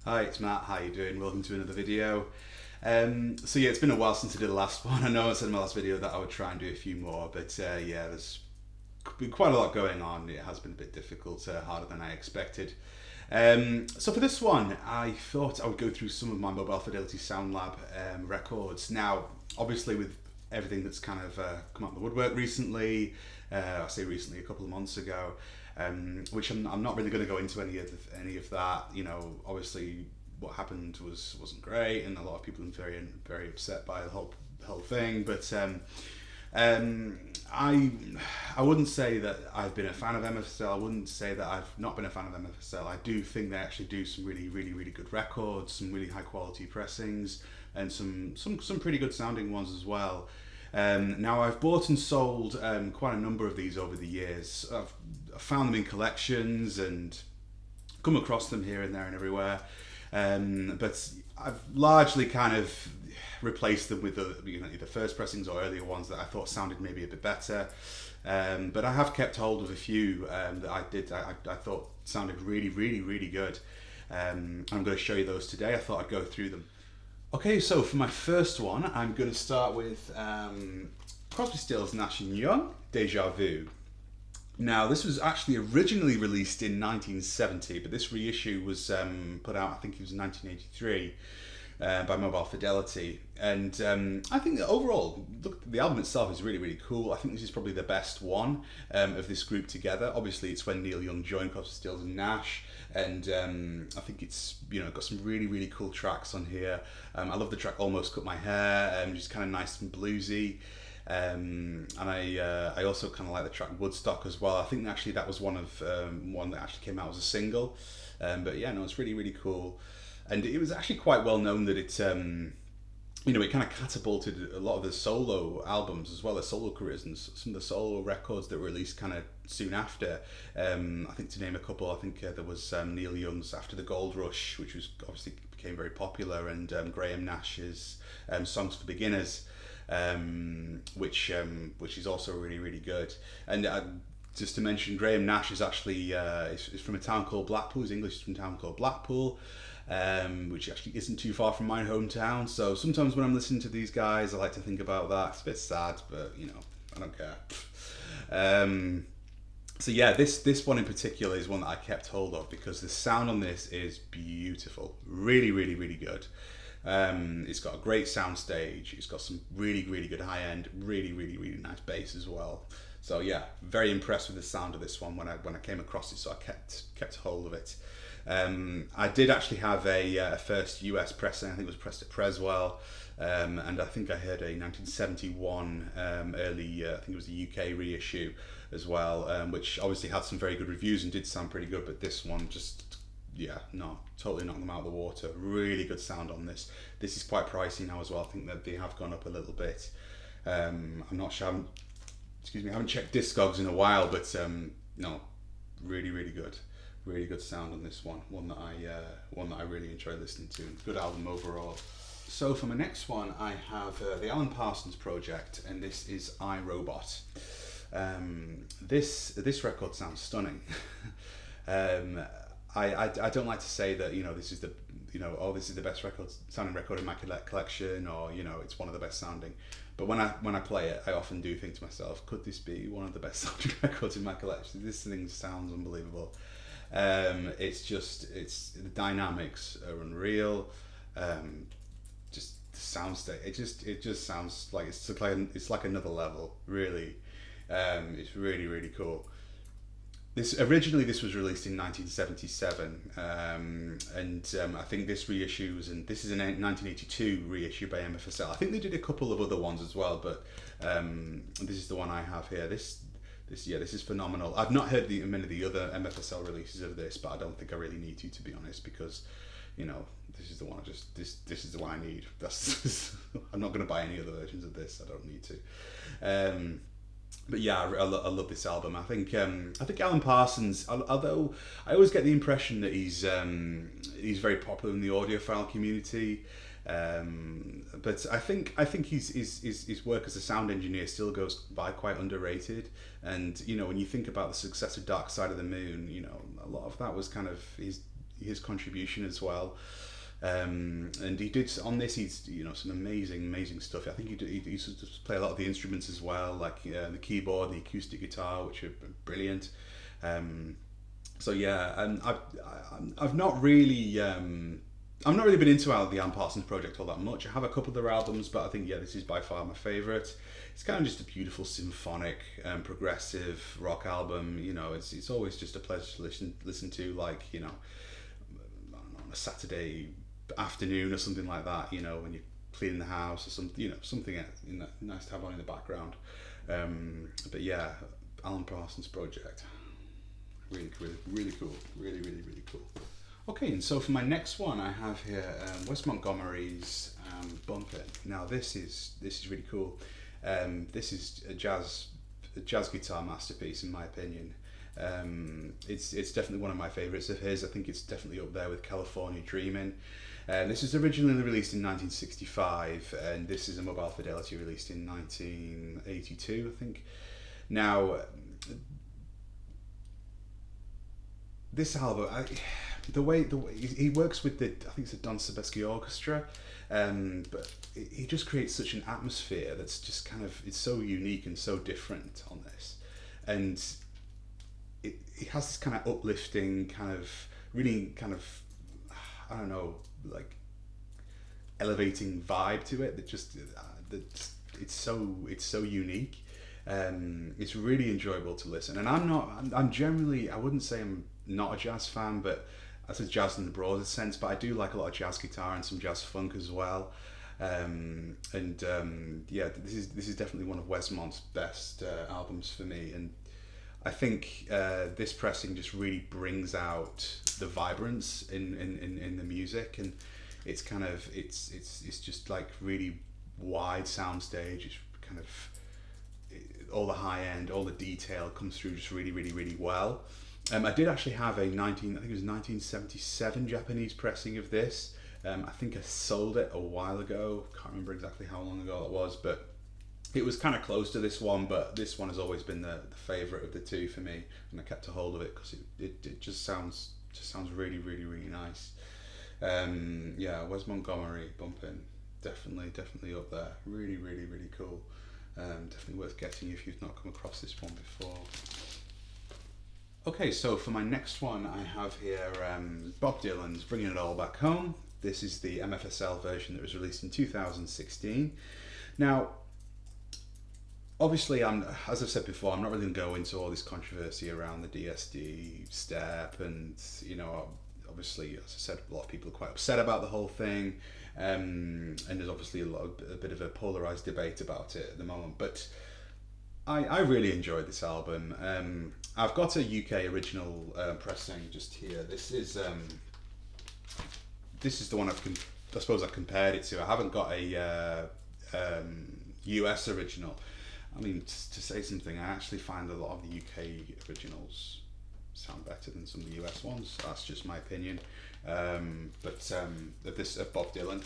Hi, it's Matt. How you doing? Welcome to another video. So yeah, it's been a while since I did the last one. I know I said in my last video that I would try and do a few more, but yeah, there's been quite a lot going on. It has been a bit difficult, harder than I expected. So for this one, I thought I would go through some of my mobile Fidelity Sound Lab records. Now, obviously, with everything that's kind of come out of the woodwork recently, I say recently, a couple of months ago, which I'm not really going to go into any of that. You know, obviously, what happened wasn't great, and a lot of people are very upset by the whole thing. But um, I I wouldn't say that I've been a fan of MFSL. I wouldn't say that I've not been a fan of MFSL. I do think they actually do some really good records, some really high quality pressings, and some pretty good sounding ones as well. Now I've bought and sold quite a number of these over the years. I've found them in collections and come across them here and there and everywhere. But I've largely kind of replaced them with either first pressings or earlier ones that I thought sounded maybe a bit better. But I have kept hold of a few that I thought sounded really good. I'm going to show you those today. I thought I'd go through them. Okay, so for my first one, I'm going to start with Crosby, Stills, Nash and Young, Déjà Vu. Now, this was actually originally released in 1970, but this reissue was put out, I think it was in 1983, by Mobile Fidelity. And I think that overall, look, the album itself is really cool. I think this is probably the best one of this group together. Obviously, it's when Neil Young joined Crosby, Stills and Nash, and I think it's got some really cool tracks on here. I love the track "Almost Cut My Hair," just kind of nice and bluesy. And I also kind of like the track Woodstock as well. I think actually that was one that actually came out as a single. But yeah, no, it's really cool. And it was actually quite well known that it it kind of catapulted a lot of the solo albums as well as solo careers, and some of the solo records that were released kind of soon after. I think to name a couple, I think there was Neil Young's After the Gold Rush, which was obviously became very popular, and Graham Nash's Songs for Beginners, which is also really good. And just to mention, Graham Nash is actually is from a town called Blackpool. He's English, from a town called Blackpool, which actually isn't too far from my hometown. So sometimes when I'm listening to these guys, I like to think about that. It's a bit sad, but I don't care. So yeah, this one in particular is one that I kept hold of because the sound on this is beautiful, really good. It's got a great sound stage. It's got some really good high end, really nice bass as well. So yeah, very impressed with the sound of this one when I came across it. So I kept hold of it. I did actually have a first US pressing. I think it was pressed at Preswell, and I think I heard a 1971 early. I think it was a UK reissue as well, which obviously had some very good reviews and did sound pretty good. But this one just, yeah, no, totally knocked them out of the water. Really good sound on this. This is quite pricey now as well. I think that they have gone up a little bit. I'm not sure. I haven't checked Discogs in a while, but no, really good. Really good sound on this one. One that I really enjoy listening to. Good album overall. So for my next one, I have the Alan Parsons project, and this is I, Robot. This record sounds stunning. I don't like to say that this is this is the best sounding record in my collection, or it's one of the best sounding. But when I play it, I often do think to myself, could this be one of the best sounding records in my collection? This thing sounds unbelievable. It's the dynamics are unreal. Just the sound state, it just sounds like it's like another level. Really, it's really cool. This was released in 1977, and I think this reissue this is a 1982 reissue by MFSL. I think they did a couple of other ones as well, but this is the one I have here. This is phenomenal. I've not heard many of the other MFSL releases of this, but I don't think I really need to be honest, because this is the one this is the one I need. I'm not going to buy any other versions of this. I don't need to. But yeah, I love this album. I think Alan Parsons, although I always get the impression that he's very popular in the audiophile community, but I think his work as a sound engineer still goes by quite underrated. And when you think about the success of Dark Side of the Moon, a lot of that was kind of his contribution as well. And he did on this. He's some amazing stuff. I think he used to play a lot of the instruments as well, like the keyboard and the acoustic guitar, which are brilliant. So yeah, and I've not really I've not really been into the Alan Parsons project all that much. I have a couple of their albums, but I think this is by far my favourite. It's kind of just a beautiful symphonic, progressive rock album. It's always just a pleasure to listen to, like on a Saturday afternoon or something like that. When you're cleaning the house or something. Something nice to have on in the background. But yeah, Alan Parsons project, really cool, really cool. Okay, and so for my next one, I have here Wes Montgomery's Bumpin. Now this is really cool. This is a jazz guitar masterpiece in my opinion. It's definitely one of my favourites of his. I think it's definitely up there with California Dreamin'. This was originally released in 1965, and this is a Mobile Fidelity released in 1982, I think. Now, this album, the way he works with I think it's a Don Sebesky orchestra, but he just creates such an atmosphere that's just it's so unique and so different on this, and it has this kind of uplifting really I don't know, like elevating vibe to it that just it's so unique. It's really enjoyable to listen, and I'm generally, I wouldn't say I'm not a jazz fan, but I said jazz in the broader sense, but I do like a lot of jazz guitar and some jazz funk as well. Yeah, this is definitely one of Wes Mont's best albums for me, and I think this pressing just really brings out the vibrance in the music, and it's it's just like really wide soundstage. It's all the high end, all the detail comes through just really well. I did actually have I think it was 1977 Japanese pressing of this. I think I sold it a while ago. Can't remember exactly how long ago it was, but it was kind of close to this one. But this one has always been the favourite of the two for me, and I kept a hold of it because it just sounds really nice. Yeah, Wes Montgomery, Bumpin', definitely up there. Really cool. Definitely worth getting if you've not come across this one before. Okay, so for my next one, I have here Bob Dylan's Bringing It All Back Home. This is the MFSL version that was released in 2016. Now, obviously, as I've said before, I'm not really going to go into all this controversy around the DSD step, and obviously, as I said, a lot of people are quite upset about the whole thing, and there's obviously a bit of a polarized debate about it at the moment. But I really enjoyed this album. I've got a UK original pressing just here. This is the one I suppose I compared it to. I haven't got a US original. I mean, to say something, I actually find a lot of the UK originals sound better than some of the US ones. That's just my opinion. Of Bob Dylan.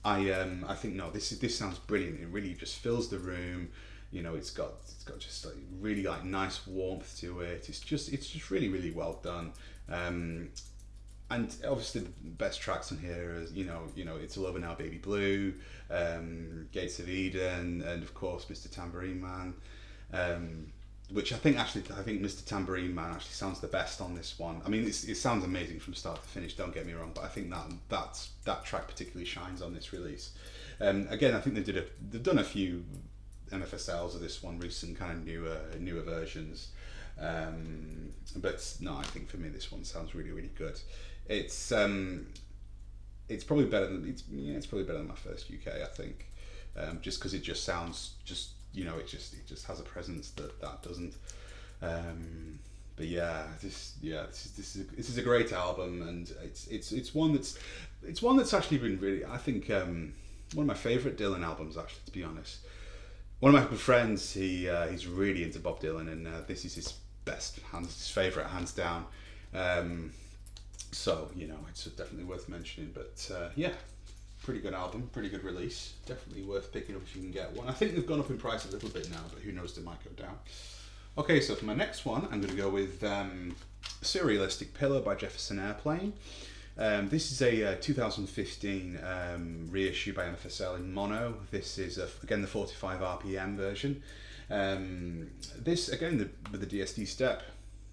I think no, this sounds brilliant. It really just fills the room. It's got just like really like nice warmth to it. It's just really well done. And obviously the best tracks on here is It's a Lover Now Baby Blue, Gates of Eden, and of course Mr. Tambourine Man, which I think Mr. Tambourine Man actually sounds the best on this one. I mean, it sounds amazing from start to finish, don't get me wrong, but I think that track particularly shines on this release. Again, I think they've done a few MFSLs of this one, recent kind of newer versions. But no, I think for me this one sounds really good. It's probably better than my first UK, I think, just because it just sounds it just has a presence that doesn't. But yeah, this is a great album, and it's one that's actually been really, I think, one of my favourite Dylan albums, actually, to be honest. One of my good friends, he's really into Bob Dylan, and this is his his favourite, hands down. So it's definitely worth mentioning. But yeah, pretty good album, pretty good release. Definitely worth picking up if you can get one. I think they've gone up in price a little bit now, but who knows, they might go down. Okay, so for my next one, I'm going to go with Surrealistic Pillow by Jefferson Airplane. This is a 2015 reissue by MFSL in mono. This is, again, the 45 RPM version. This, again, with the DSD step,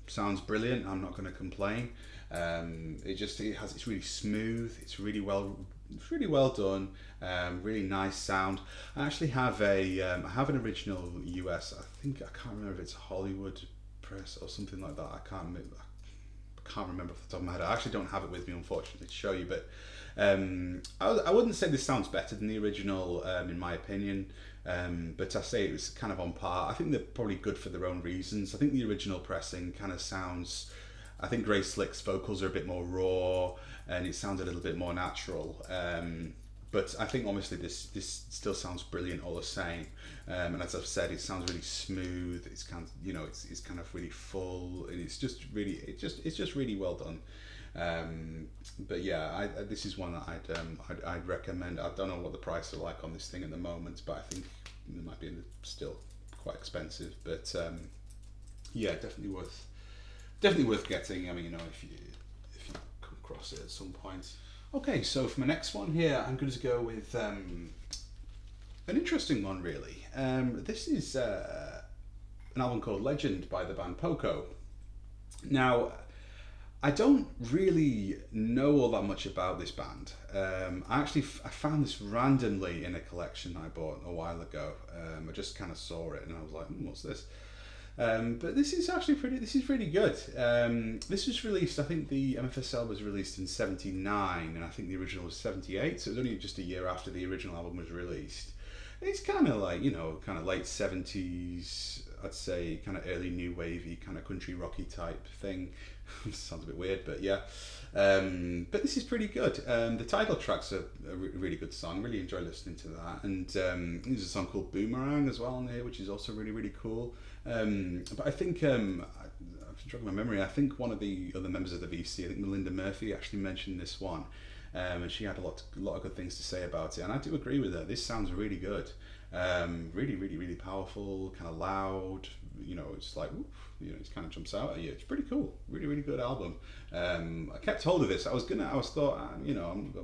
sounds brilliant. I'm not going to complain. It's really smooth. It's really well done. Really nice sound. I actually have I have an original US. I can't remember if it's Hollywood press or something like that. I can't remember off the top of my head. I actually don't have it with me, unfortunately, to show you. But I wouldn't say this sounds better than the original, in my opinion. But I say it was kind of on par. I think they're probably good for their own reasons. I think the original pressing kind of sounds. I think Grace Slick's vocals are a bit more raw, and it sounds a little bit more natural. But I think obviously this still sounds brilliant all the same. And as I've said, it sounds really smooth. It's kind of it's kind of really full, and it's just really well done. But yeah, this is one that I'd recommend. I don't know what the price are like on this thing at the moment, but I think it might be still quite expensive. But yeah, definitely worth getting. I mean, if you come across it at some point. Okay, so for my next one here, I'm going to go with an interesting one, really. This is an album called Legend by the band Poco. Now, I don't really know all that much about this band. I found this randomly in a collection I bought a while ago. I just kind of saw it and I was like, what's this? But this is really good. This was released, I think the MFSL was released in 79 and I think the original was 78, so it was only just a year after the original album was released. It's kind of like, kind of late 70s, I'd say, kind of early new wavy, kind of country rocky type thing. Sounds a bit weird, but yeah. But this is pretty good. The title track's a really good song. Really enjoy listening to that. And there's a song called Boomerang as well on here, which is also really cool. But I think, I'm struggling my memory, I think one of the other members of the VC, I think Melinda Murphy, actually mentioned this one. And she had a lot of good things to say about it. And I do agree with her. This sounds really good. Really powerful, kind of loud. It's like, it kind of jumps out at you. It's pretty cool. Really good album. I kept hold of this. I'm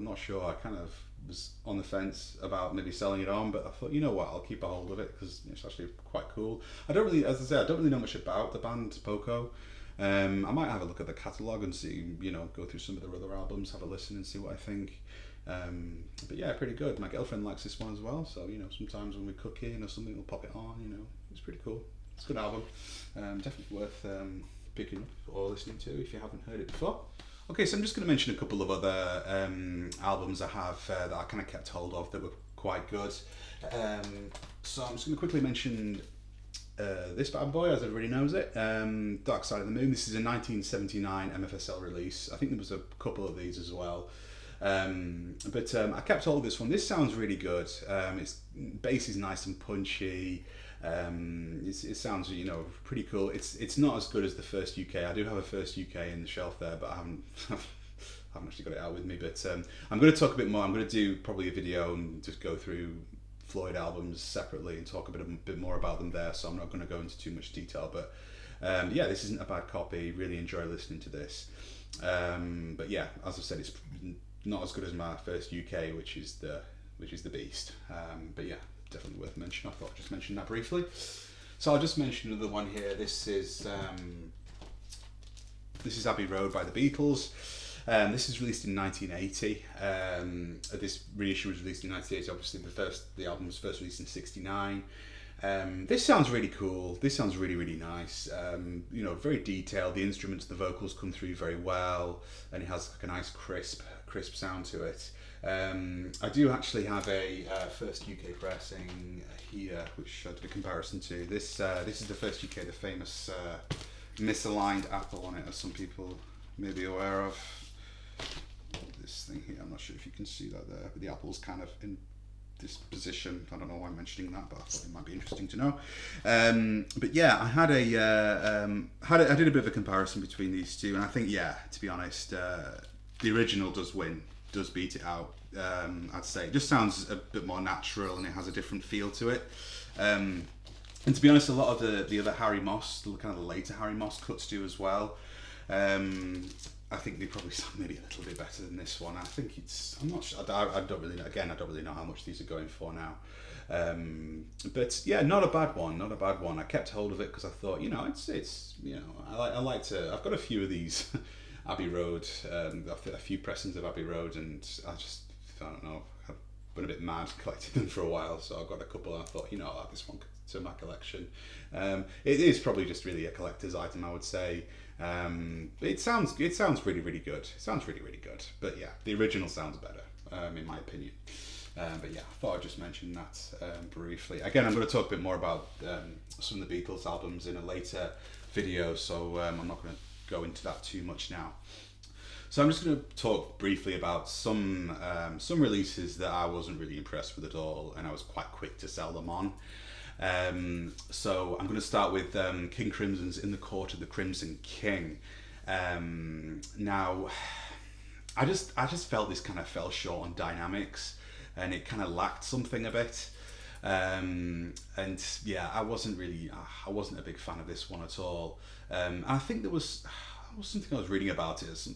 not sure. I kind of was on the fence about maybe selling it on, but I thought, I'll keep a hold of it because it's actually quite cool. As I say, I don't really know much about the band Poco. I might have a look at the catalogue and see, go through some of their other albums, have a listen and see what I think. But yeah, pretty good. My girlfriend likes this one as well, so sometimes when we're cooking or something, we'll pop it on. It's pretty cool. It's a good album. Definitely worth picking up or listening to if you haven't heard it before. Okay, so I'm just going to mention a couple of other albums I have that I kind of kept hold of that were quite good. So I'm just going to quickly mention this bad boy, as everybody knows it, Dark Side of the Moon. This is a 1979 MFSL release. I think there was a couple of these as well. But I kept hold of this one. This sounds really good. Its bass is nice and punchy. It sounds, pretty cool. It's not as good as the First UK. I do have a First UK in the shelf there, but I haven't actually got it out with me. But I'm going to talk a bit more. I'm going to do probably a video and just go through Floyd albums separately and talk a bit more about them there. So I'm not going to go into too much detail. But yeah, this isn't a bad copy. Really enjoy listening to this. But yeah, as I said, it's not as good as my First UK, which is the beast. But yeah, definitely worth mentioning. I thought I'd just mention that briefly. So I'll just mention another one here. This is Abbey Road by the Beatles. This is released in 1980. This reissue was released in 1980. Obviously, the album was first released in 69. This sounds really cool. This sounds really nice. Very detailed. The instruments, the vocals come through very well, and it has like a nice crisp sound to it. I do actually have a First UK pressing here, which I did a comparison to. This is the First UK, the famous misaligned apple on it, as some people may be aware of. This thing here, I'm not sure if you can see that there, but the apple's kind of in this position. I don't know why I'm mentioning that, but I thought it might be interesting to know. But yeah, I had I did a bit of a comparison between these two, and I think, yeah, to be honest, the original does beat it out. I'd say it just sounds a bit more natural, and it has a different feel to it. And to be honest, a lot of the other Harry Moss, the kind of the later Harry Moss cuts do as well. I think they probably sound maybe a little bit better than this one. I think it's, I'm not sure, I don't really know, again, I don't really know how much these are going for now. But yeah, not a bad one, not a bad one. I kept hold of it because I thought, you know, it's you know, I like to, I've got a few of these Abbey Road, a few pressings of Abbey Road, and I don't know, I've been a bit mad collecting them for a while, so I've got a couple and I thought, you know, I'll add this one to my collection. It is probably just really a collector's item, I would say. It sounds really, really good. It sounds really, really good. But yeah, the original sounds better, in my opinion. But yeah, I thought I'd just mention that briefly. Again, I'm going to talk a bit more about some of the Beatles albums in a later video, so I'm not going to go into that too much now. So I'm just going to talk briefly about some releases that I wasn't really impressed with at all, and I was quite quick to sell them on. So I'm going to start with King Crimson's In the Court of the Crimson King. Now, I just felt this kind of fell short on dynamics, and it kind of lacked something a bit. And yeah, I wasn't a big fan of this one at all. And I think there was something I was reading about it.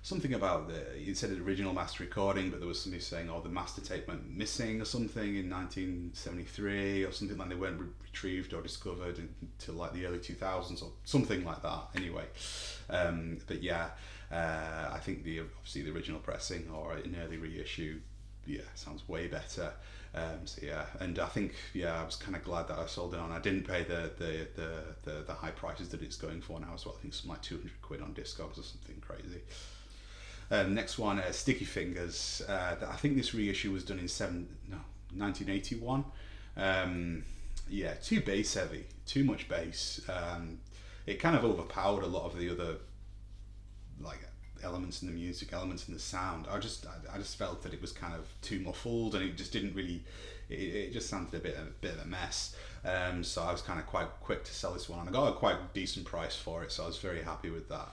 Something about it said an original master recording, but there was somebody saying, oh, the master tape went missing or something in 1973 or something, like they weren't retrieved or discovered until like the early 2000s or something like that. Anyway, but yeah, I think obviously the original pressing or an early reissue, yeah, sounds way better. So yeah, and I think I was kind of glad that I sold it on. I didn't pay the high prices that it's going for now as well. I think something like 200 quid on Discogs or something crazy. Next one, Sticky Fingers. I think this reissue was done in 1981. Yeah, too bass heavy, too much bass. It kind of overpowered a lot of the other like elements in the music, elements in the sound. I just felt that it was kind of too muffled, and it just didn't really. It just sounded a bit of a mess. So I was kind of quite quick to sell this one, and I got a quite decent price for it. So I was very happy with that.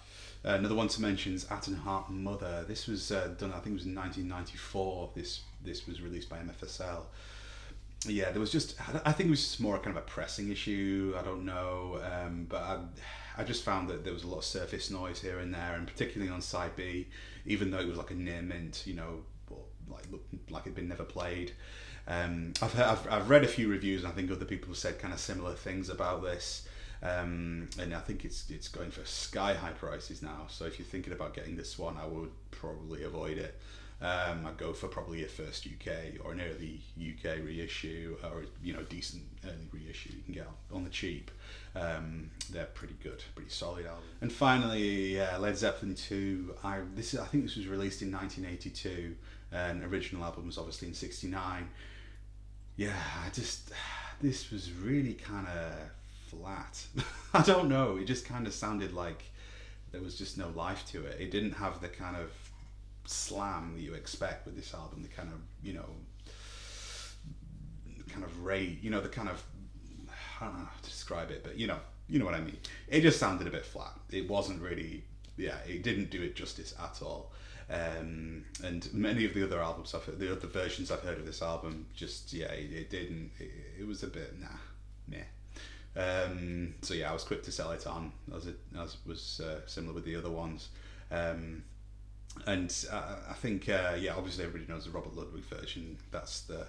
Another one to mention is Atten Heart Mother. This was done, I think it was in 1994. This was released by MFSL. Yeah, there was just, I think it was just more kind of a pressing issue. I don't know, but I just found that there was a lot of surface noise here and there, and particularly on side B, even though it was like a near mint, you know, like looked like it'd been never played. I've read a few reviews, and I think other people have said kind of similar things about this. And I think it's going for sky high prices now. So if you're thinking about getting this one, I would probably avoid it. I'd go for probably a first UK or an early UK reissue, or decent early reissue you can get on the cheap. They're pretty good, pretty solid album. And finally, Led Zeppelin II. I think this was released in 1982, and original album was obviously in '69. Yeah, this was really kind of flat. I don't know, it just kind of sounded like there was just no life to it. It didn't have the kind of slam that you expect with this album, the kind of rate, the kind of, I don't know how to describe it, but you know what I mean. It just sounded a bit flat. It wasn't really, it didn't do it justice at all. And many of the other albums the other versions I've heard of this album, just it didn't. It was a bit meh. So yeah, I was quick to sell it on, as was similar with the other ones. And I think obviously everybody knows the Robert Ludwig version. That's the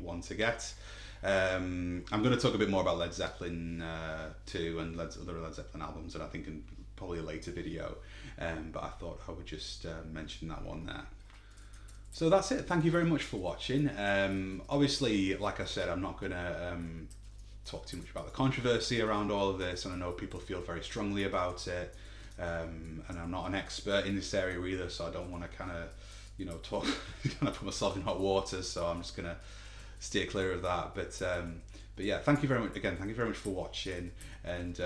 one to get. I'm going to talk a bit more about Led Zeppelin 2 and other Led Zeppelin albums, and I think in probably a later video. But I thought I would just mention that one there. So that's it. Thank you very much for watching. Obviously, like I said, I'm not going to talk too much about the controversy around all of this, and I know people feel very strongly about it. And I'm not an expert in this area either, so I don't want to kind of talk kind of put myself in hot water, so I'm just gonna steer clear of that. But yeah, thank you very much for watching, and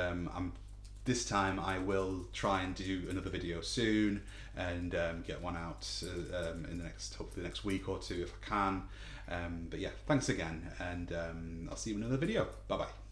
this time I will try and do another video soon, and get one out in hopefully the next week or two if I can. But yeah, thanks again, and I'll see you in another video. Bye bye.